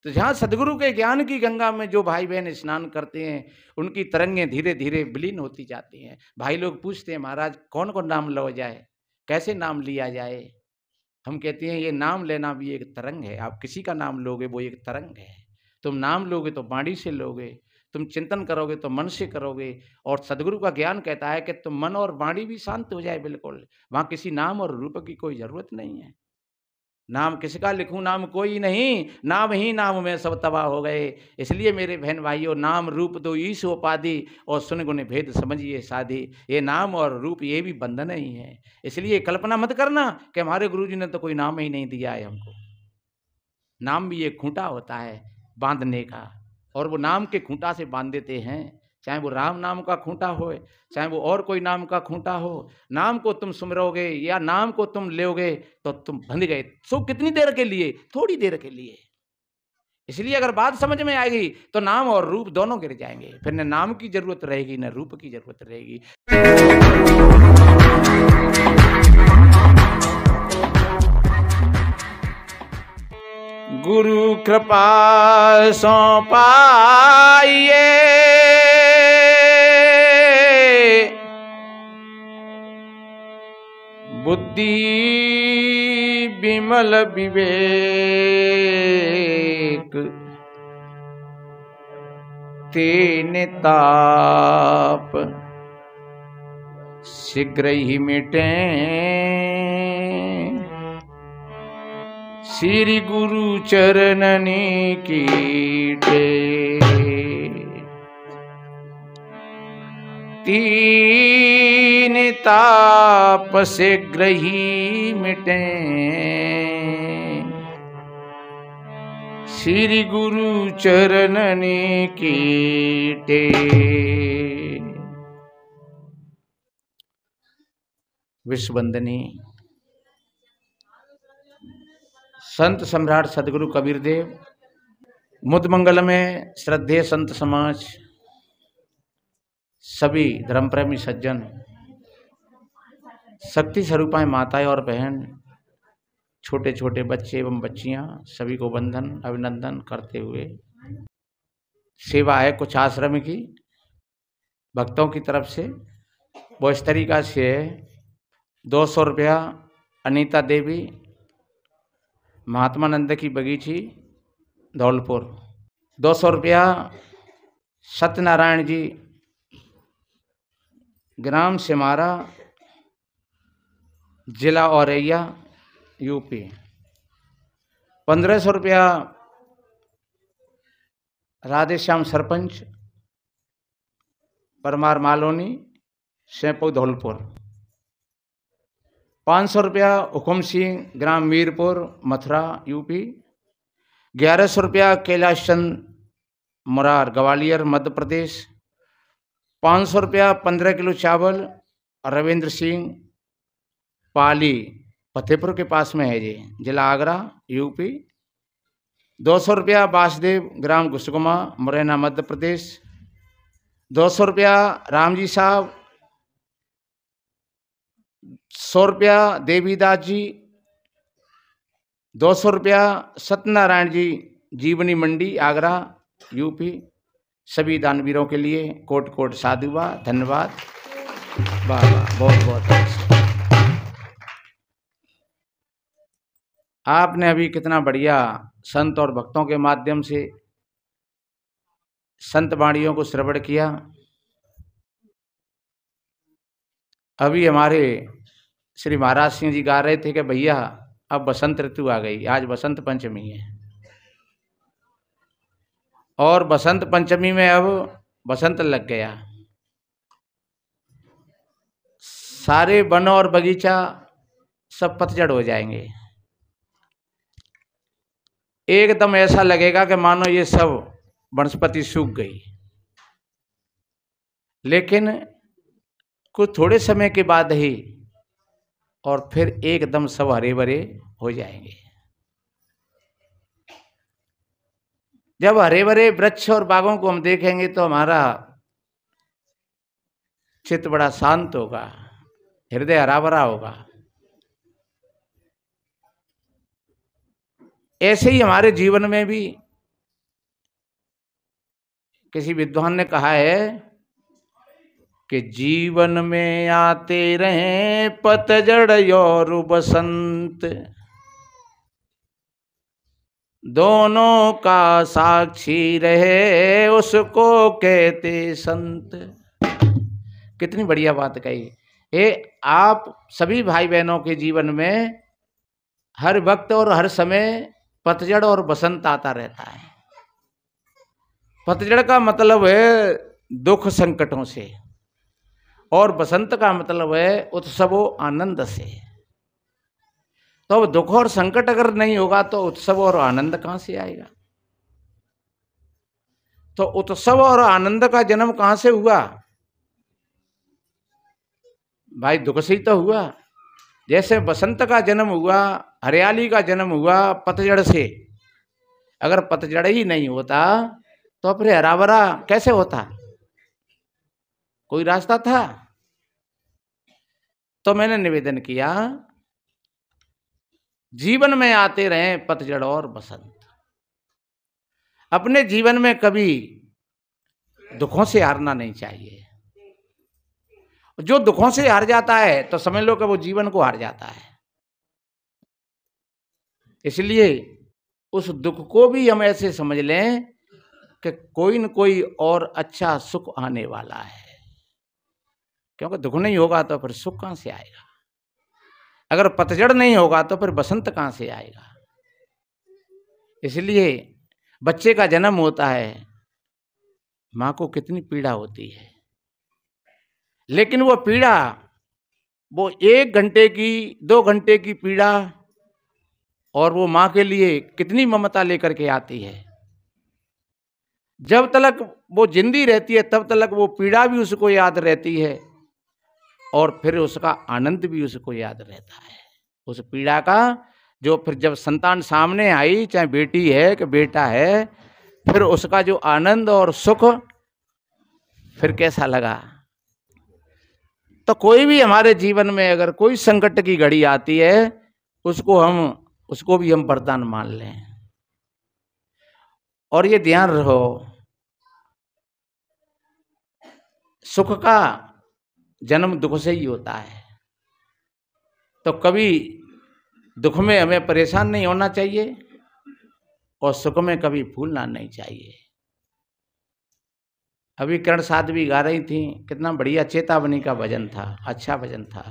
तो जहाँ सदगुरु के ज्ञान की गंगा में जो भाई बहन स्नान करते हैं, उनकी तरंगें धीरे धीरे विलीन होती जाती हैं। भाई लोग पूछते हैं, महाराज कौन कौन नाम लो जाए, कैसे नाम लिया जाए? हम कहते हैं ये नाम लेना भी एक तरंग है। आप किसी का नाम लोगे वो एक तरंग है। तुम नाम लोगे तो वाणी से लोगे, तुम चिंतन करोगे तो मन से करोगे। और सदगुरु का ज्ञान कहता है कि तुम मन और वाणी भी शांत हो जाए बिल्कुल। वहाँ किसी नाम और रूप की कोई जरूरत नहीं है। नाम किसका लिखूं, नाम कोई नहीं, नाम ही नाम में सब तबाह हो गए। इसलिए मेरे बहन भाइयों, नाम रूप दो ईश उपाधि, और सुन गुण भेद समझिए साधी। ये नाम और रूप ये भी बंधन ही है। इसलिए कल्पना मत करना कि हमारे गुरुजी ने तो कोई नाम ही नहीं दिया है हमको। नाम भी एक खूंटा होता है बांधने का, और वो नाम के खूंटा से बांध देते हैं। चाहे वो राम नाम का खूंटा हो, चाहे वो और कोई नाम का खूंटा हो। नाम को तुम सुमरोगे या नाम को तुम लोगे तो तुम बंध गए। सो कितनी देर के लिए? थोड़ी देर के लिए। इसलिए अगर बात समझ में आएगी तो नाम और रूप दोनों गिर जाएंगे। फिर न नाम की जरूरत रहेगी न रूप की जरूरत रहेगी। गुरु कृपा सो पाइए, बुद्धि विमल विवेक, तेन ताप शीघ्र ही मिटे। श्री गुरु चरणनी कीटे, तीन ताप शीघ्र ही मिटे। श्री गुरु चरणनी कीटे। विश्ववंदनी संत सम्राट सदगुरु कबीर देव, मुदमंगल में श्रद्धेय संत समाज, सभी धर्म प्रेमी सज्जन, शक्ति स्वरूपाएं माताएं और बहन, छोटे छोटे बच्चे एवं बच्चियां, सभी को वंदन अभिनंदन करते हुए, सेवा है कुछ आश्रम की भक्तों की तरफ से। वो इस तरीका से है, 200 रुपया अनीता देवी, महात्मानंद की बगीची धौलपुर। 200 रुपया सत्यनारायण जी, ग्राम सिमारा, जिला औरैया, यूपी। 1500 रुपया राधेश्याम सरपंच, परमार मालोनी, सेंपू धौलपुर। 500 रुपया हुकुम सिंह, ग्राम मीरपुर, मथुरा, यूपी। 1100 रुपया कैलाश चंद मुरार, ग्वालियर, मध्य प्रदेश। 500 रुपया 15 किलो चावल रविंद्र सिंह, पाली, फतेहपुर के पास में है जी, जिला आगरा, यूपी। 200 रुपया वासुदेव, ग्राम घुसगुमा, मुरैना, मध्य प्रदेश। 200 रुपया रामजी साहब। 100 रुपया देवीदास जी। 200 रुपया सत्यनारायण जी, जीवनी मंडी, आगरा, यूपी। सभी दानवीरों के लिए कोट कोट साधुवाद, धन्यवाद। वाह वाह, बहुत बहुत आपने अभी कितना बढ़िया संत और भक्तों के माध्यम से संत वाणियों को श्रवण किया। अभी हमारे श्री महाराज सिंह जी गा रहे थे कि भैया अब बसंत ऋतु आ गई, आज बसंत पंचमी है, और बसंत पंचमी में अब बसंत लग गया। सारे वन और बगीचा सब पतझड़ हो जाएंगे। एकदम ऐसा लगेगा कि मानो ये सब वनस्पति सूख गई। लेकिन कुछ थोड़े समय के बाद ही और फिर एकदम सब हरे भरे हो जाएंगे। जब हरे भरे वृक्ष और बागों को हम देखेंगे तो हमारा चित्त बड़ा शांत होगा, हृदय हरा भरा होगा। ऐसे ही हमारे जीवन में भी किसी विद्वान ने कहा है कि जीवन में आते रहे पतझड़ और बसंत, दोनों का साक्षी रहे उसको कहते संत। कितनी बढ़िया बात कही। ये आप सभी भाई बहनों के जीवन में हर वक्त और हर समय पतझड़ और बसंत आता रहता है। पतझड़ का मतलब है दुख संकटों से, और बसंत का मतलब है उत्सव आनंद से। तो अब दुख और संकट अगर नहीं होगा तो उत्सव और आनंद कहां से आएगा? तो उत्सव और आनंद का जन्म कहां से हुआ? भाई दुख से ही तो हुआ। जैसे बसंत का जन्म हुआ, हरियाली का जन्म हुआ पतझड़ से। अगर पतझड़ ही नहीं होता तो फिर हरा भरा कैसे होता? कोई रास्ता था? तो मैंने निवेदन किया, जीवन में आते रहें पतझड़ और बसंत। अपने जीवन में कभी दुखों से हारना नहीं चाहिए। जो दुखों से हार जाता है तो समझ लो कि वो जीवन को हार जाता है। इसलिए उस दुख को भी हम ऐसे समझ लें कि कोई न कोई और अच्छा सुख आने वाला है। क्योंकि दुख नहीं होगा तो फिर सुख कहां से आएगा? अगर पतझड़ नहीं होगा तो फिर बसंत कहां से आएगा? इसलिए बच्चे का जन्म होता है, मां को कितनी पीड़ा होती है, लेकिन वो पीड़ा, वो 1 घंटे की 2 घंटे की पीड़ा, और वो मां के लिए कितनी ममता लेकर के आती है। जब तक वो जिंदी रहती है तब तक वो पीड़ा भी उसको याद रहती है, और फिर उसका आनंद भी उसको याद रहता है। उस पीड़ा का जो फिर जब संतान सामने आई, चाहे बेटी है कि बेटा है, फिर उसका जो आनंद और सुख फिर कैसा लगा। तो कोई भी हमारे जीवन में अगर कोई संकट की घड़ी आती है, उसको भी हम वरदान मान लें। और ये ध्यान रहो, सुख का जन्म दुख से ही होता है। तो कभी दुख में हमें परेशान नहीं होना चाहिए, और सुख में कभी भूलना नहीं चाहिए। अभी कर्ण साध्वी गा रही थी, कितना बढ़िया चेतावनी का भजन था, अच्छा भजन था।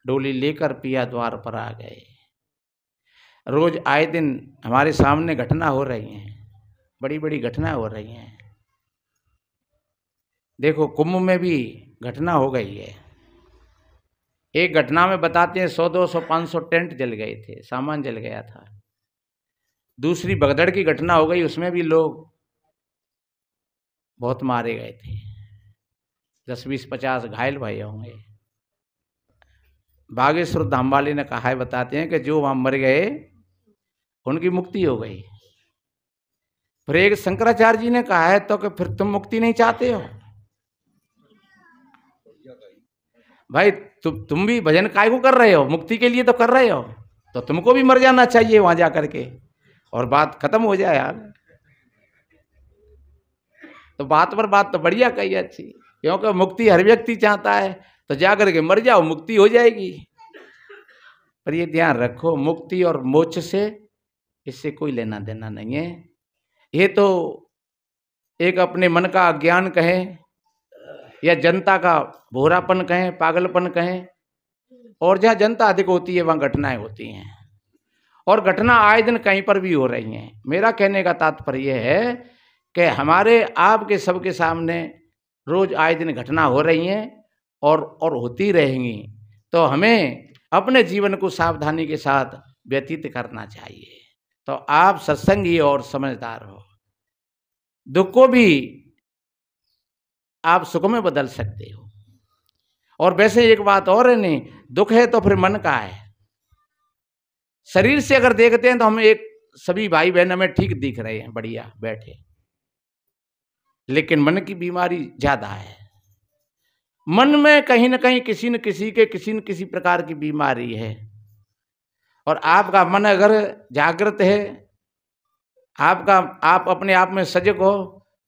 डोली लेकर पिया द्वार पर आ गए। रोज आए दिन हमारे सामने घटना हो रही हैं, बड़ी बड़ी घटना हो रही हैं। देखो कुंभ में भी घटना हो गई है। एक घटना में बताते हैं 100, 200, 500 टेंट जल गए थे, सामान जल गया था। दूसरी भगदड़ की घटना हो गई, उसमें भी लोग बहुत मारे गए थे, 10, 20, 50 घायल भये होंगे। बागेश्वर धाम वाले ने कहा है, बताते हैं कि जो वहां मर गए उनकी मुक्ति हो गई। फिर एक शंकराचार्य जी ने कहा है, तो कि फिर तुम मुक्ति नहीं चाहते हो? भाई तुम भी भजन काय को कर रहे हो? मुक्ति के लिए तो कर रहे हो, तो तुमको भी मर जाना चाहिए वहां जा करके, और बात खत्म हो जाए यार। तो बात पर बात तो बढ़िया कही, अच्छी, क्योंकि मुक्ति हर व्यक्ति चाहता है। तो जाकर के मर जाओ, मुक्ति हो जाएगी। पर ये ध्यान रखो, मुक्ति और मोक्ष से इससे कोई लेना देना नहीं है। ये तो एक अपने मन का अज्ञान कहें, या जनता का भोरापन कहें, पागलपन कहें, और जहाँ जनता अधिक होती है वहाँ घटनाएं होती हैं, और घटना आए दिन कहीं पर भी हो रही हैं। मेरा कहने का तात्पर्य है कि हमारे आपके सबके सामने रोज आए दिन घटना हो रही हैं, और होती रहेंगी। तो हमें अपने जीवन को सावधानी के साथ व्यतीत करना चाहिए। तो आप सत्संगी और समझदार हो, दुख को भी आप सुख में बदल सकते हो। और वैसे एक बात और है, नहीं दुख है तो फिर मन का है। शरीर से अगर देखते हैं तो हम एक सभी भाई बहन हमें ठीक दिख रहे हैं, बढ़िया बैठे, लेकिन मन की बीमारी ज्यादा है। मन में कहीं ना कहीं किसी न किसी प्रकार की बीमारी है। और आपका मन अगर जागृत है, आप अपने आप में सजग हो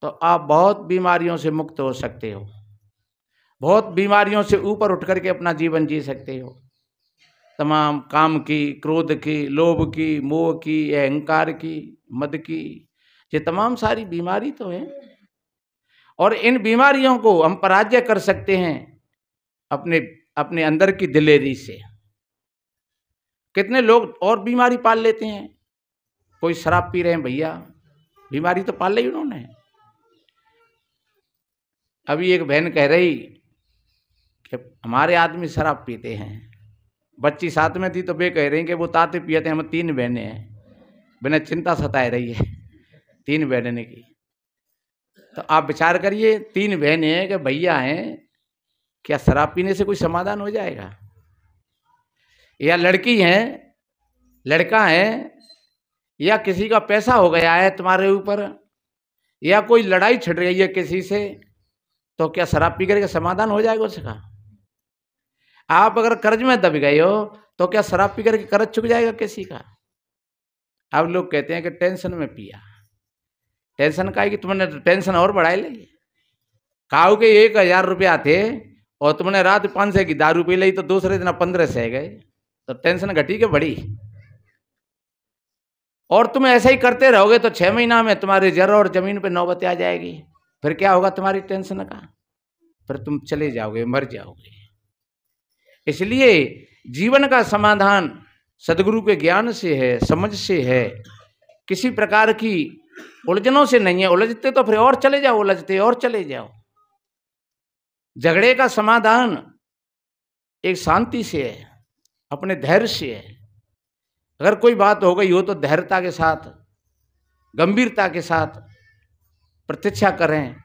तो आप बहुत बीमारियों से मुक्त हो सकते हो, बहुत बीमारियों से ऊपर उठ करके अपना जीवन जी सकते हो। तमाम काम की, क्रोध की, लोभ की, मोह की, अहंकार की, मद की, ये तमाम सारी बीमारी तो है। और इन बीमारियों को हम पराजय कर सकते हैं अपने अपने अंदर की दिलेरी से। कितने लोग और बीमारी पाल लेते हैं, कोई शराब पी रहे हैं भैया, बीमारी तो पाल ली उन्होंने। अभी एक बहन कह रही कि हमारे आदमी शराब पीते हैं, बच्ची साथ में थी तो वे कह रही कि वो ताते पियते हैं, हम 3 बहनें हैं, बिना चिंता सताए रही है 3 बहनें की। तो आप विचार करिए 3 बहनें हैं कि भैया हैं, क्या शराब पीने से कोई समाधान हो जाएगा? या लड़की हैं, लड़का है, या किसी का पैसा हो गया है तुम्हारे ऊपर, या कोई लड़ाई छिड़ रही है किसी से, तो क्या शराब पी करके समाधान हो जाएगा उसका? आप अगर कर्ज में दब गए हो तो क्या शराब पी करके कर्ज चुक जाएगा किसी का? अब लोग कहते हैं कि टेंशन में पिया। टेंशन का है कि तुमने टेंशन और बढ़ा ले। काऊ के 1000 रुपया थे और तुमने रात 500 की दारू पी ली तो दूसरे दिन 15 से गए, तो टेंशन घटी के बढ़ी। और तुम ऐसा ही करते रहोगे तो 6 महीना में तुम्हारे जर और जमीन पे नौबत आ जाएगी। फिर क्या होगा तुम्हारी टेंशन का? फिर तुम चले जाओगे, मर जाओगे। इसलिए जीवन का समाधान सदगुरु के ज्ञान से है, समझ से है, किसी प्रकार की उलझनों से नहीं है। उलझते तो फिर और चले जाओ, उलझते और चले जाओ। झगड़े का समाधान एक शांति से है, अपने धैर्य से है। अगर कोई बात हो गई हो तो धैर्यता के साथ, गंभीरता के साथ प्रतीक्षा करें।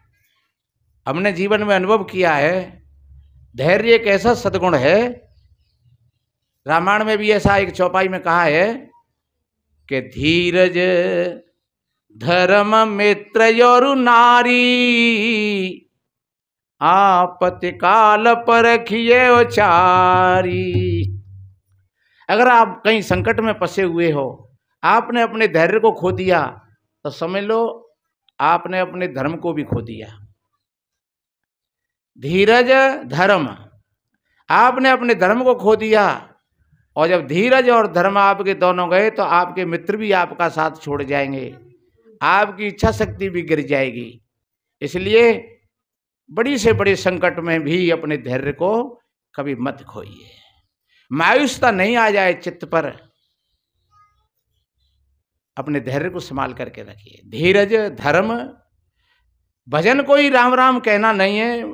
हमने जीवन में अनुभव किया है, धैर्य एक ऐसा सद्गुण है। रामायण में भी ऐसा एक चौपाई में कहा है कि धीरज धर्म मित्र और नारी, आपत्ति काल परखिए उचारी। अगर आप कहीं संकट में फंसे हुए हो, आपने अपने धैर्य को खो दिया तो समझ लो आपने अपने धर्म को भी खो दिया। धीरज धर्म, आपने अपने धर्म को खो दिया। और जब धीरज और धर्म आपके दोनों गए तो आपके मित्र भी आपका साथ छोड़ जाएंगे, आपकी इच्छा शक्ति भी गिर जाएगी। इसलिए बड़ी से बड़े संकट में भी अपने धैर्य को कभी मत खोइए। मायूसता नहीं आ जाए चित्त पर, अपने धैर्य को संभाल करके रखिए। धीरज धर्म, भजन कोई राम राम कहना नहीं है,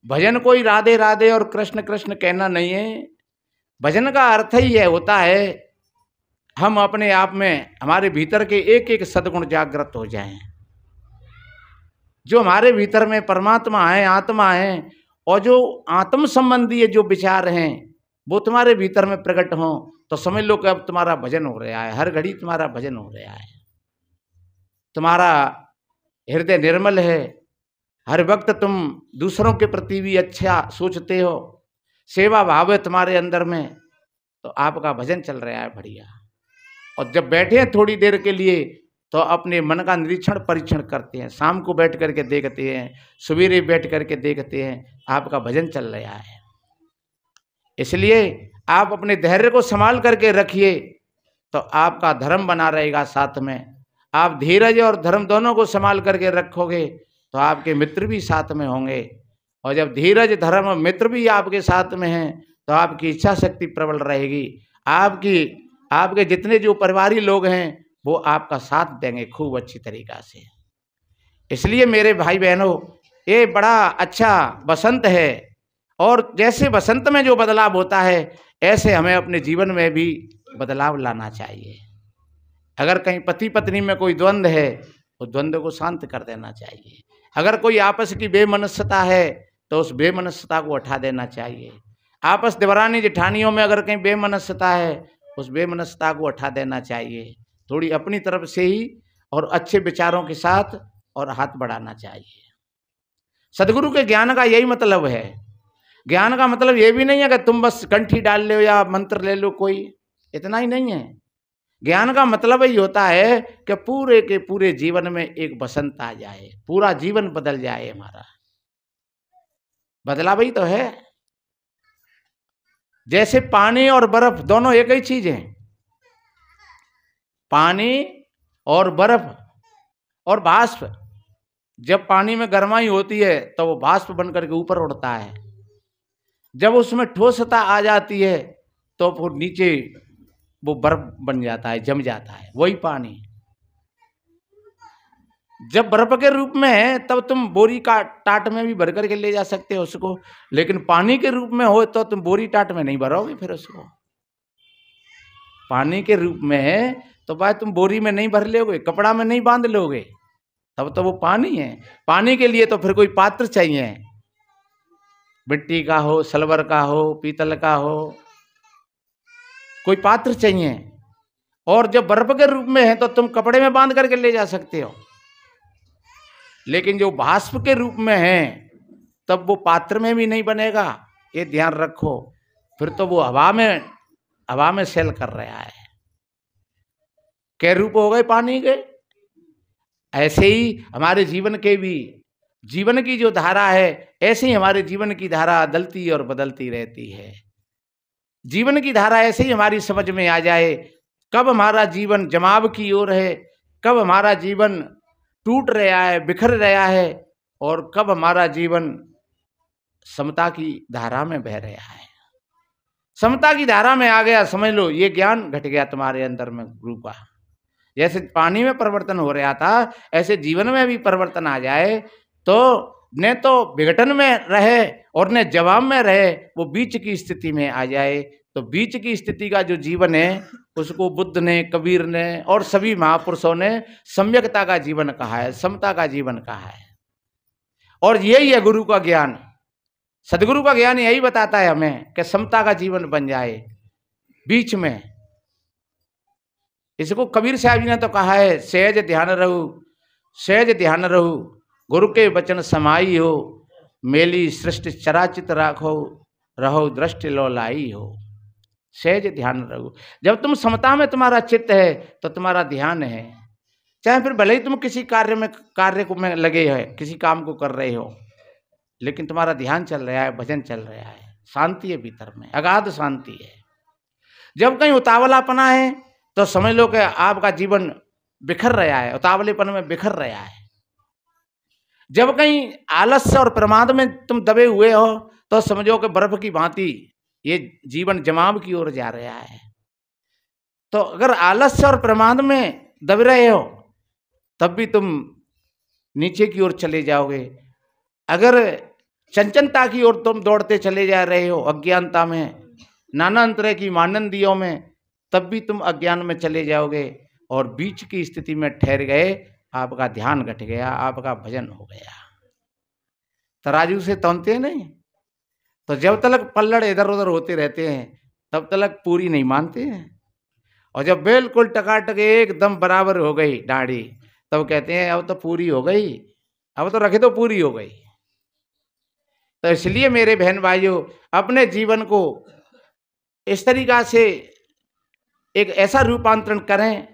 भजन कोई राधे राधे और कृष्ण कृष्ण कहना नहीं है। भजन का अर्थ ही यह होता है हम अपने आप में, हमारे भीतर के एक एक सद्गुण जागृत हो जाएं। जो हमारे भीतर में परमात्मा है, आत्मा है, और जो आत्म संबंधी जो विचार हैं वो तुम्हारे भीतर में प्रकट हो तो समझ लो कि अब तुम्हारा भजन हो रहा है। हर घड़ी तुम्हारा भजन हो रहा है, तुम्हारा हृदय निर्मल है, हर वक्त तुम दूसरों के प्रति भी अच्छा सोचते हो, सेवा भाव है तुम्हारे अंदर में, तो आपका भजन चल रहा है बढ़िया। और जब बैठे हैं थोड़ी देर के लिए तो अपने मन का निरीक्षण परीक्षण करते हैं, शाम को बैठ करके देखते हैं, सवेरे बैठ करके देखते हैं, आपका भजन चल रहा है। इसलिए आप अपने धैर्य को संभाल करके रखिए तो आपका धर्म बना रहेगा साथ में। आप धीरज और धर्म दोनों को संभाल करके रखोगे तो आपके मित्र भी साथ में होंगे। और जब धीरज धर्म मित्र भी आपके साथ में हैं तो आपकी इच्छा शक्ति प्रबल रहेगी। आपके जितने जो परिवारी लोग हैं वो आपका साथ देंगे खूब अच्छी तरीक़ा से। इसलिए मेरे भाई बहनों, ये बड़ा अच्छा बसंत है, और जैसे बसंत में जो बदलाव होता है ऐसे हमें अपने जीवन में भी बदलाव लाना चाहिए। अगर कहीं पति पत्नी में कोई द्वंद्व है तो द्वंद्व को शांत कर देना चाहिए। अगर कोई आपस की बेमनस्यता है तो उस बेमनस्यता को हटा देना चाहिए। आपस देवरानी जेठानियों में अगर कहीं बेमनस्यता है उस बेमनस्यता को हटा देना चाहिए। थोड़ी अपनी तरफ से ही और अच्छे विचारों के साथ और हाथ बढ़ाना चाहिए। सदगुरु के ज्ञान का यही मतलब है। ज्ञान का मतलब ये भी नहीं है कि तुम बस कंठी डाल लो या मंत्र ले लो, कोई इतना ही नहीं है। ज्ञान का मतलब यही होता है कि पूरे के पूरे जीवन में एक बसंत आ जाए, पूरा जीवन बदल जाए हमारा। बदला वही तो है। जैसे पानी और बर्फ दोनों एक ही चीज है। पानी और बर्फ और भास्प, जब पानी में गर्माई होती है तो वो भास्प बनकर के ऊपर उड़ता है, जब उसमें ठोसता आ जाती है तो फिर नीचे वो बर्फ बन जाता है, जम जाता है। वही पानी जब बर्फ के रूप में है तब तुम बोरी का टाट में भी भर करके ले जा सकते हो उसको, लेकिन पानी के रूप में हो तो तुम बोरी टाट में नहीं भरोगे फिर उसको। पानी के रूप में है तो भाई तुम बोरी में नहीं भर लोगे, कपड़ा में नहीं बांध लोगे, तब तो वो पानी है। पानी के लिए तो फिर कोई पात्र चाहिए, मिट्टी का हो, सिल्वर का हो, पीतल का हो, कोई पात्र चाहिए। और जब बर्फ के रूप में है तो तुम कपड़े में बांध करके ले जा सकते हो, लेकिन जो भास्प के रूप में है तब वो पात्र में भी नहीं बनेगा, ये ध्यान रखो। फिर तो वो हवा में सैल कर रहा है। क्या रूप हो गए पानी के? ऐसे ही हमारे जीवन के भी, जीवन की जो धारा है, ऐसे ही हमारे जीवन की धारा बदलती और बदलती रहती है। जीवन की धारा ऐसे ही हमारी समझ में आ जाए, कब हमारा जीवन जमाव की ओर है, कब हमारा जीवन टूट रहा है, बिखर रहा है, और कब हमारा जीवन समता की धारा में बह रहा है। समता की धारा में आ गया, समझ लो ये ज्ञान घट गया तुम्हारे अंदर में गुरु का। जैसे पानी में परिवर्तन हो रहा था, ऐसे जीवन में भी परिवर्तन आ जाए तो न तो विघटन में रहे और न जवाब में रहे, वो बीच की स्थिति में आ जाए। तो बीच की स्थिति का जो जीवन है उसको बुद्ध ने, कबीर ने और सभी महापुरुषों ने सम्यकता का जीवन कहा है, समता का जीवन कहा है। और यही है गुरु का ज्ञान। सदगुरु का ज्ञान यही बताता है हमें कि समता का जीवन बन जाए बीच में। इसको कबीर साहब जी ने तो कहा है, सहज ध्यान रहू, सहज ध्यान रहू, गुरु के वचन समाई हो, मेली सृष्टि चराचित राखो, रहो दृष्टि लौलाई हो। सहज ध्यान रहू, जब तुम समता में तुम्हारा चित्त है तो तुम्हारा ध्यान है, चाहे फिर भले ही तुम किसी कार्य को में लगे है, किसी काम को कर रहे हो, लेकिन तुम्हारा ध्यान चल रहा है, भजन चल रहा है, शांति है भीतर में, अगाध शांति है। जब कहीं उतावलापना है तो समझ लो कि आपका जीवन बिखर रहा है, उतावलेपन में बिखर रहा है। जब कहीं आलस्य और प्रमाद में तुम दबे हुए हो तो समझो कि बर्फ की भांति ये जीवन जमाव की ओर जा रहा है। तो अगर आलस्य और प्रमाद में दब रहे हो तब भी तुम नीचे की ओर चले जाओगे। अगर चंचलता की ओर तुम दौड़ते चले जा रहे हो, अज्ञानता में, नाना तरह की मानंदियों में, तब भी तुम अज्ञान में चले जाओगे और बीच की स्थिति में ठहर गए, आपका ध्यान घट गया, आपका भजन हो गया। तराजू से तौलते नहीं, तो जब तक पल्लड़ इधर उधर होते रहते हैं तब तक पूरी नहीं मानते हैं, और जब बिल्कुल टकाटक एकदम बराबर हो गई डाढ़ी तब कहते हैं अब तो पूरी हो गई, अब तो रखे तो पूरी हो गई। तो इसलिए मेरे बहन भाइयों, अपने जीवन को इस तरीका से एक ऐसा रूपांतरण करें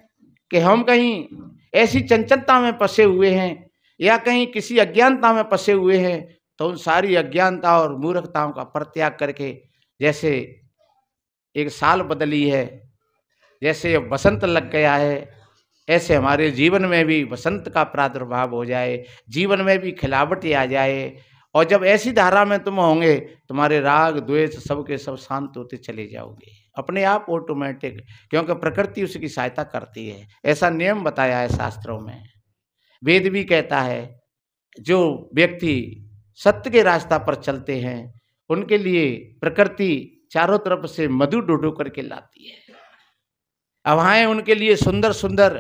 कि हम कहीं ऐसी चंचलता में फंसे हुए हैं या कहीं किसी अज्ञानता में फंसे हुए हैं, तो उन सारी अज्ञानता और मूर्खताओं का परित्याग करके, जैसे एक साल बदली है, जैसे बसंत लग गया है, ऐसे हमारे जीवन में भी बसंत का प्रादुर्भाव हो जाए, जीवन में भी खिलावट आ जाए। और जब ऐसी धारा में तुम होंगे, तुम्हारे राग द्वेष सब के सब शांत होते चले जाओगे अपने आप, ऑटोमेटिक, क्योंकि प्रकृति उसकी सहायता करती है। ऐसा नियम बताया है शास्त्रों में। वेद भी कहता है जो व्यक्ति सत्य के रास्ता पर चलते हैं उनके लिए प्रकृति चारों तरफ से मधु ढूंढ करके लाती है। हवाएं उनके लिए सुंदर सुंदर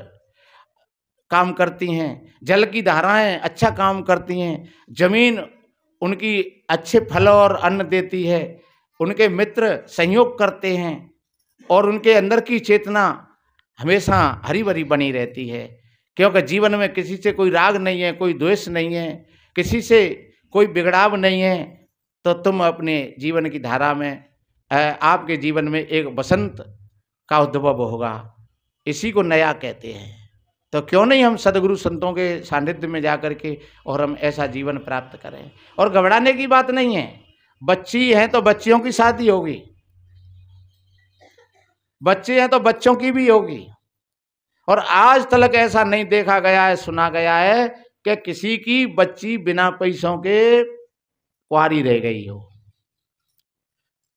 काम करती हैं, जल की धाराएं अच्छा काम करती हैं, जमीन उनकी अच्छे फल और अन्न देती है, उनके मित्र सहयोग करते हैं और उनके अंदर की चेतना हमेशा हरी भरी बनी रहती है। क्योंकि जीवन में किसी से कोई राग नहीं है, कोई द्वेष नहीं है, किसी से कोई बिगड़ाव नहीं है, तो तुम अपने जीवन की धारा में, आपके जीवन में एक बसंत का उद्भव होगा। इसी को नया कहते हैं। तो क्यों नहीं हम सदगुरु संतों के सानिध्य में जाकर के और हम ऐसा जीवन प्राप्त करें। और घबराने की बात नहीं है, बच्ची हैं तो बच्चियों की शादी होगी, बच्चे हैं तो बच्चों की भी होगी। और आज तक ऐसा नहीं देखा गया है, सुना गया है कि किसी की बच्ची बिना पैसों के कुंवारी रह गई हो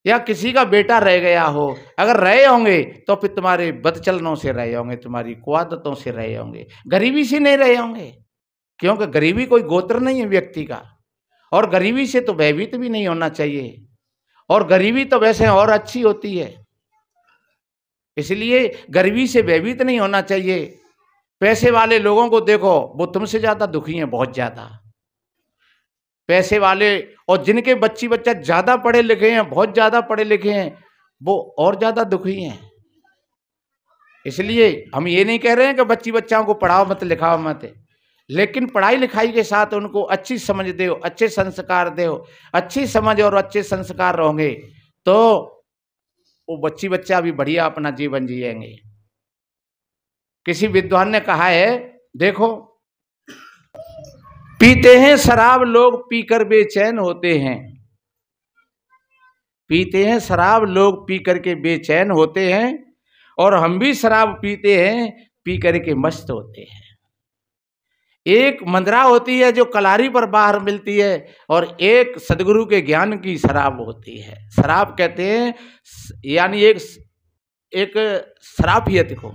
या किसी का बेटा रह गया हो। अगर रहे होंगे तो फिर तुम्हारे बदचलनों से रहे होंगे, तुम्हारी कुआदतों से रहे होंगे, गरीबी से नहीं रहे होंगे। क्योंकि गरीबी कोई गोत्र नहीं है व्यक्ति का, और गरीबी से तो भयभीत भी नहीं होना चाहिए, और गरीबी तो वैसे और अच्छी होती है, इसलिए गरीबी से भयभीत नहीं होना चाहिए। पैसे वाले लोगों को देखो, वो तुमसे ज्यादा दुखी हैं, बहुत ज्यादा पैसे वाले। और जिनके बच्ची बच्चा ज्यादा पढ़े लिखे हैं, बहुत ज्यादा पढ़े लिखे हैं, वो और ज्यादा दुखी हैं। इसलिए हम ये नहीं कह रहे हैं कि बच्ची बच्चाओं को पढ़ाओ मत, लिखाओ मत, लेकिन पढ़ाई लिखाई के साथ उनको अच्छी समझ दो, अच्छे संस्कार दो। अच्छी समझ और अच्छे संस्कार रहोगे तो वो बच्ची बच्चा भी बढ़िया अपना जीवन जिएंगे। किसी विद्वान ने कहा है, देखो, पीते हैं शराब लोग पीकर बेचैन होते हैं, पीते हैं शराब लोग पी करके बेचैन होते हैं, और हम भी शराब पीते हैं, पी करके मस्त होते हैं। एक मंदरा होती है जो कलारी पर बाहर मिलती है, और एक सदगुरु के ज्ञान की शराब होती है। शराब कहते हैं यानी एक शराफियत को।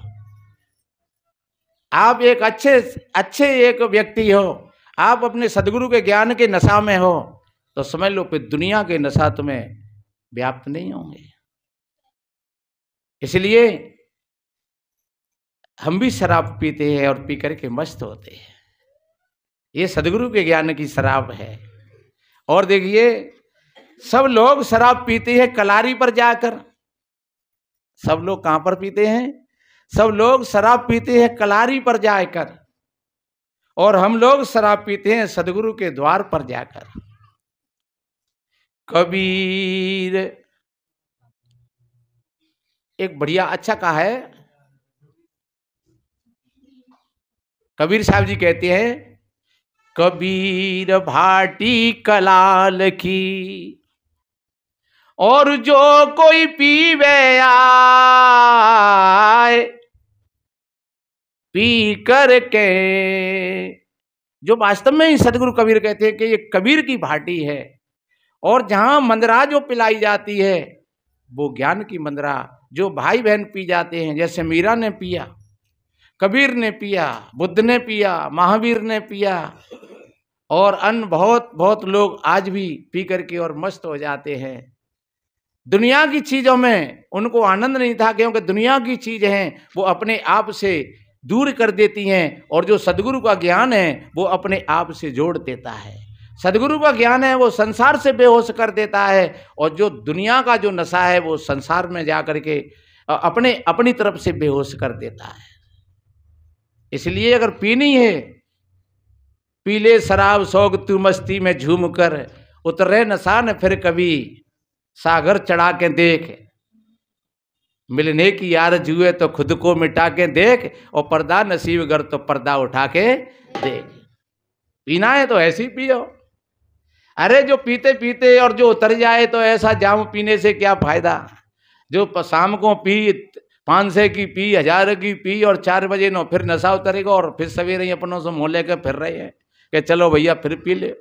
आप एक अच्छे एक व्यक्ति हो, आप अपने सदगुरु के ज्ञान के नशा में हो, तो समझ लो फिर दुनिया के नशा तुम्हें व्याप्त नहीं होंगे। इसलिए हम भी शराब पीते हैं और पी करके मस्त होते हैं। ये सदगुरु के ज्ञान की शराब है। और देखिए, सब लोग शराब पीते हैं कलारी पर जाकर। सब लोग कहां पर पीते हैं? सब लोग शराब पीते हैं कलारी पर जाकर, और हम लोग शराब पीते हैं सदगुरु के द्वार पर जाकर। कबीर एक बढ़िया अच्छा कहा है, कबीर साहब जी कहते हैं, कबीर भाटी कलाल की और जो कोई पीवे आए, पी करके। जो वास्तव में ही सदगुरु कबीर कहते हैं कि ये कबीर की भाटी है, और जहां मंदरा जो पिलाई जाती है वो ज्ञान की मंदरा, जो भाई बहन पी जाते हैं, जैसे मीरा ने पिया, कबीर ने पिया, बुद्ध ने पिया, महावीर ने पिया, और अन्य बहुत बहुत लोग आज भी पी करके और मस्त हो जाते हैं। दुनिया की चीजों में उनको आनंद नहीं था, क्योंकि दुनिया की चीज हैं वो अपने आप से दूर कर देती हैं, और जो सदगुरु का ज्ञान है वो अपने आप से जोड़ देता है। सदगुरु का ज्ञान है वो संसार से बेहोश कर देता है, और जो दुनिया का जो नशा है वो संसार में जाकर के अपनी तरफ से बेहोश कर देता है। इसलिए अगर पीनी है, पीले शराब शौक तू मस्ती में झूम कर, उतरे नशा न फिर कभी सागर चढ़ा के देख, मिलने की यार जुए तो खुद को मिटा के देख, और पर्दा नसीब गर तो पर्दा उठा के देख। पीना है तो ऐसे ही पियो। अरे जो पीते पीते और जो उतर जाए तो ऐसा जाम पीने से क्या फायदा। जो शाम को पी 500 की पी, 1000 की पी, और 4 बजे नो फिर नशा उतरेगा, और फिर सवेरे ही अपनों से मोह लेकर फिर रहे हैं कि चलो भैया फिर पी ले।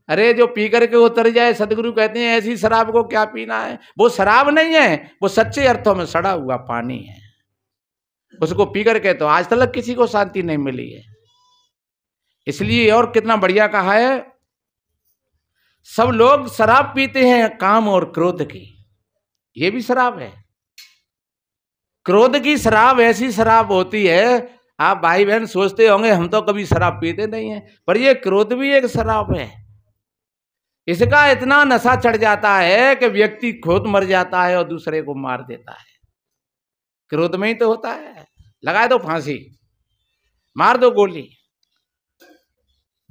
अरे जो पी करके उतर जाए, सदगुरु कहते हैं ऐसी शराब को क्या पीना है। वो शराब नहीं है, वो सच्चे अर्थों में सड़ा हुआ पानी है। उसको पी करके तो आज तक किसी को शांति नहीं मिली है। इसलिए और कितना बढ़िया कहा है, सब लोग शराब पीते हैं काम और क्रोध की। ये भी शराब है। क्रोध की शराब ऐसी शराब होती है, आप भाई बहन सोचते होंगे हम तो कभी शराब पीते नहीं है, पर ये क्रोध भी एक शराब है। इसका इतना नशा चढ़ जाता है कि व्यक्ति खुद मर जाता है और दूसरे को मार देता है। क्रोध में ही तो होता है। लगा दो फांसी, मार दो गोली,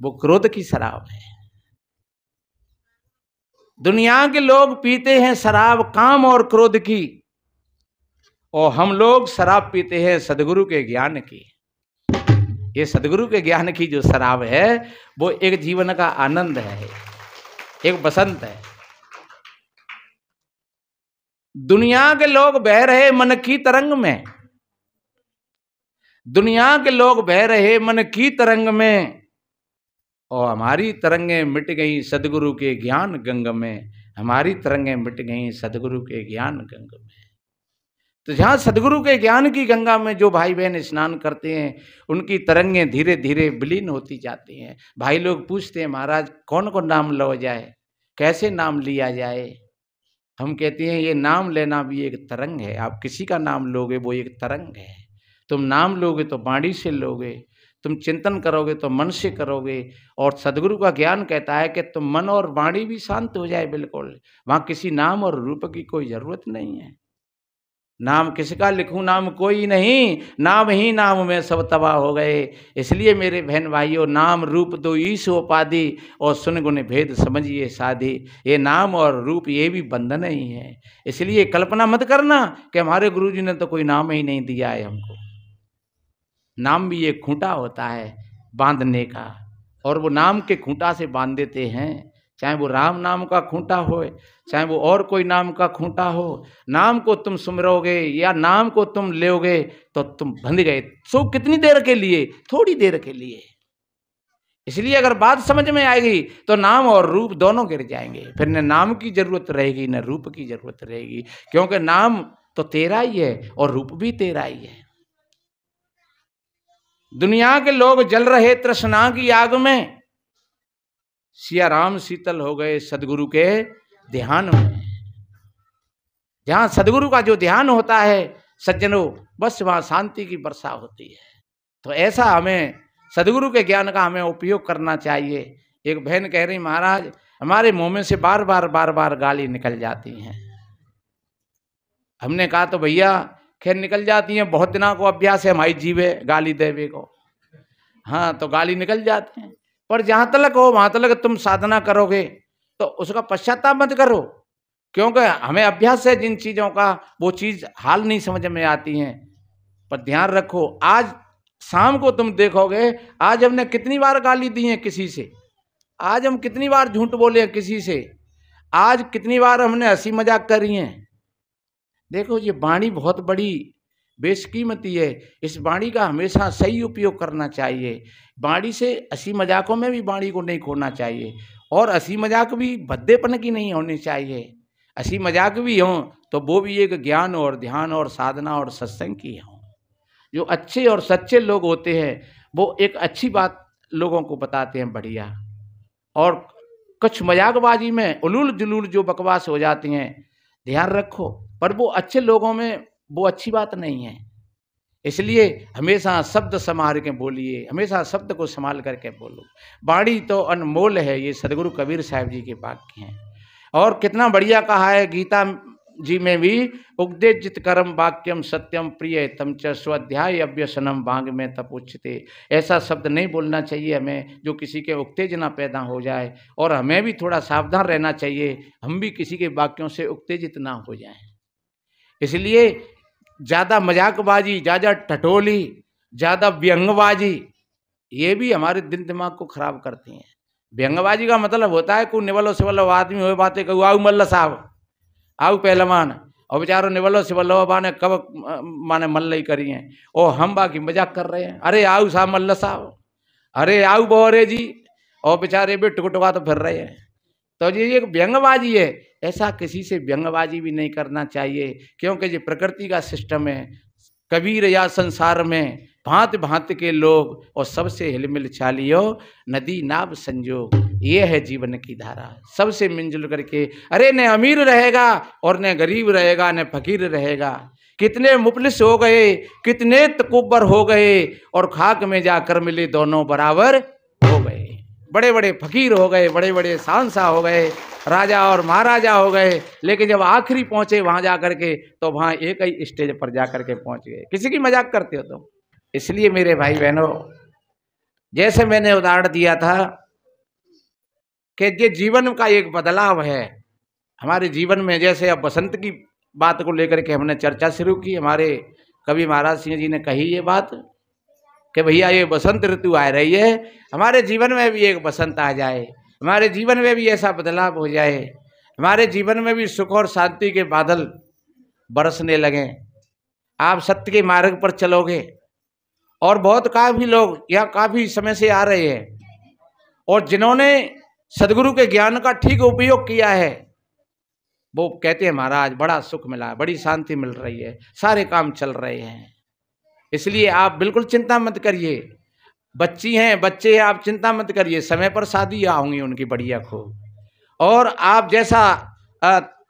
वो क्रोध की शराब है। दुनिया के लोग पीते हैं शराब काम और क्रोध की, और हम लोग शराब पीते हैं सदगुरु के ज्ञान की। ये सदगुरु के ज्ञान की जो शराब है वो एक जीवन का आनंद है, एक बसंत है। दुनिया के लोग बह रहे मन की तरंग में, दुनिया के लोग बह रहे मन की तरंग में, और हमारी तरंगें मिट गई सदगुरु के ज्ञान गंग में, हमारी तरंगें मिट गई सदगुरु के ज्ञान गंग में। तो जहाँ सदगुरु के ज्ञान की गंगा में जो भाई बहन स्नान करते हैं उनकी तरंगें धीरे धीरे विलीन होती जाती हैं। भाई लोग पूछते हैं महाराज कौन को नाम लो जाए, कैसे नाम लिया जाए। हम कहते हैं ये नाम लेना भी एक तरंग है। आप किसी का नाम लोगे वो एक तरंग है। तुम नाम लोगे तो वाणी से लोगे, तुम चिंतन करोगे तो मन से करोगे। और सदगुरु का ज्ञान कहता है कि तुम मन और वाणी भी शांत हो जाए बिल्कुल। वहाँ किसी नाम और रूप की कोई जरूरत नहीं है। नाम किसका लिखूं, नाम कोई नहीं, नाम ही नाम में सब तबाह हो गए। इसलिए मेरे बहन भाइयों, नाम रूप दो ईश उपाधि, और सुन गुण भेद समझिए साधी। ये नाम और रूप ये भी बंधन ही है। इसलिए कल्पना मत करना कि हमारे गुरुजी ने तो कोई नाम ही नहीं दिया है हमको। नाम भी एक खूंटा होता है बांधने का, और वो नाम के खूंटा से बांध देते हैं। चाहे वो राम नाम का खूंटा हो, चाहे वो और कोई नाम का खूंटा हो, नाम को तुम सुमरोगे या नाम को तुम लोगे तो तुम बंध गए। सो कितनी देर के लिए? थोड़ी देर के लिए। इसलिए अगर बात समझ में आएगी तो नाम और रूप दोनों गिर जाएंगे। फिर न नाम की जरूरत रहेगी न रूप की जरूरत रहेगी, क्योंकि नाम तो तेरा ही है और रूप भी तेरा ही है। दुनिया के लोग जल रहे तृष्णा की आग में, सिया राम शीतल हो गए सदगुरु के ध्यान में। जहां सदगुरु का जो ध्यान होता है सज्जनों, बस वहां शांति की वर्षा होती है। तो ऐसा हमें सदगुरु के ज्ञान का हमें उपयोग करना चाहिए। एक बहन कह रही महाराज हमारे मुंह में से बार बार गाली निकल जाती हैं। हमने कहा तो भैया खैर निकल जाती हैं, बहुत दिनों को अभ्यास है हमारी जीवे गाली देवे को। हाँ तो गाली निकल जाते हैं, पर जहां तक हो वहां तक तुम साधना करोगे तो उसका पश्चाताप मत करो, क्योंकि हमें अभ्यास है जिन चीजों का वो चीज हाल नहीं समझ में आती हैं। पर ध्यान रखो, आज शाम को तुम देखोगे आज हमने कितनी बार गाली दी है किसी से, आज हम कितनी बार झूठ बोले हैं किसी से, आज कितनी बार हमने हंसी मजाक करी है। देखो ये वाणी बहुत बड़ी बेशकीमती है। इस वाणी का हमेशा सही उपयोग करना चाहिए। वाणी से हंसी मजाकों में भी वाणी को नहीं खोना चाहिए, और हंसी मजाक भी भद्देपन की नहीं होनी चाहिए। हंसी मजाक भी हों तो वो भी एक ज्ञान और ध्यान और साधना और सत्संग की हों। जो अच्छे और सच्चे लोग होते हैं वो एक अच्छी बात लोगों को बताते हैं बढ़िया, और कुछ मजाकबाजी में उलूल जुलूल जो बकवास हो जाती हैं ध्यान रखो, पर वो अच्छे लोगों में वो अच्छी बात नहीं है। इसलिए हमेशा शब्द संभाल के बोलिए, हमेशा शब्द को संभाल करके बोलो। वाणी तो अनमोल है, ये सदगुरु कबीर साहब जी के वाक्य हैं। और कितना बढ़िया कहा है गीता जी में भी, उपदेजित कर्म वाक्यम सत्यम प्रिय तम च स्वाध्याय अभ्यसनम भांग में तपोच्यते। ऐसा शब्द नहीं बोलना चाहिए हमें जो किसी के उत्तेजना पैदा हो जाए, और हमें भी थोड़ा सावधान रहना चाहिए, हम भी किसी के वाक्यों से उत्तेजित ना हो जाएं। इसलिए ज़्यादा मजाकबाजी, ज़्यादा टटोली, ज़्यादा व्यंगबाजी ये भी हमारे दिल दिमाग को खराब करती हैं। व्यंगबाजी का मतलब होता है कोई निवलो सिवलो आदमी हो बातें कहू, आओ मल्ला साहब, आओ पहलवान, और बेचारो निवलो सिवलो बाने कब माने मल्लई करी हैं, और हम बाकी मजाक कर रहे हैं, अरे आओ साहब मल्ला साहब, अरे आओ बोरे जी, और बेचारे भी टुकटुका तो फिर रहे हैं। तो ये एक व्यंगबाजी है। ऐसा किसी से व्यंगबाजी भी नहीं करना चाहिए, क्योंकि ये प्रकृति का सिस्टम है। कबीर या संसार में भांत भांत के लोग, और सबसे हिलमिल चालियो नदी नाव संजोग। ये है जीवन की धारा, सबसे मिलजुल करके। अरे न अमीर रहेगा और न गरीब रहेगा, न फकीर रहेगा। कितने मुफलिस हो गए, कितने तकब्बर हो गए, और खाक में जाकर मिले दोनों बराबर हो गए। बड़े बड़े फकीर हो गए, बड़े बड़े शाहनशाह हो गए, राजा और महाराजा हो गए, लेकिन जब आखिरी पहुंचे वहां जाकर के तो वहां एक ही स्टेज पर जाकर के पहुंच गए। किसी की मजाक करते हो तुम। इसलिए मेरे भाई बहनों, जैसे मैंने उदाहरण दिया था कि ये जीवन का एक बदलाव है हमारे जीवन में। जैसे अब बसंत की बात को लेकर के हमने चर्चा शुरू की। हमारे कवि महाराज सिंह जी ने कही ये बात कि भैया ये बसंत ऋतु आ रही है, हमारे जीवन में भी एक बसंत आ जाए, हमारे जीवन में भी ऐसा बदलाव हो जाए, हमारे जीवन में भी सुख और शांति के बादल बरसने लगें। आप सत्य के मार्ग पर चलोगे। और बहुत काफ़ी लोग यहाँ काफ़ी समय से आ रहे हैं और जिन्होंने सदगुरु के ज्ञान का ठीक उपयोग किया है वो कहते हैं महाराज बड़ा सुख मिला, बड़ी शांति मिल रही है, सारे काम चल रहे हैं। इसलिए आप बिल्कुल चिंता मत करिए। बच्ची हैं, बच्चे हैं, आप चिंता मत करिए, समय पर शादी होंगी उनकी बढ़िया खूब। और आप जैसा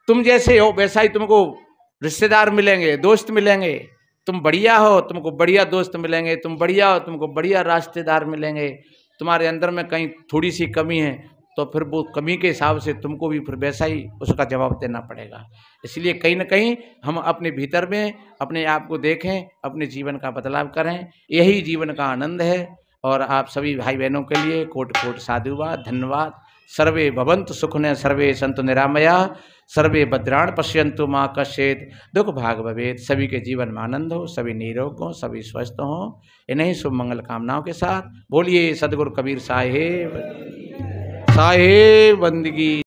तुम जैसे हो वैसा ही तुमको रिश्तेदार मिलेंगे, दोस्त मिलेंगे। तुम बढ़िया हो तुमको बढ़िया दोस्त मिलेंगे, तुम बढ़िया हो तुमको बढ़िया रिश्तेदार मिलेंगे। तुम्हारे अंदर में कहीं थोड़ी सी कमी है तो फिर वो कमी के हिसाब से तुमको भी फिर वैसा ही उसका जवाब देना पड़ेगा। इसलिए कहीं ना कहीं हम अपने भीतर में अपने आप को देखें, अपने जीवन का बदलाव करें, यही जीवन का आनंद है। और आप सभी भाई बहनों के लिए कोट कोट साधुवाद, धन्यवाद। सर्वे भवन्तु सुखिनः, सर्वे सन्तु निरामयाः, सर्वे भद्राणि पश्यन्तु मा कश्चित् दुःख भाग् भवेत्। सभी के जीवन में आनंद हो, सभी निरोग हों, सभी स्वस्थ हों। इन्हीं शुभ मंगल कामनाओं के साथ बोलिए सदगुरु कबीर साहेब बंदगी।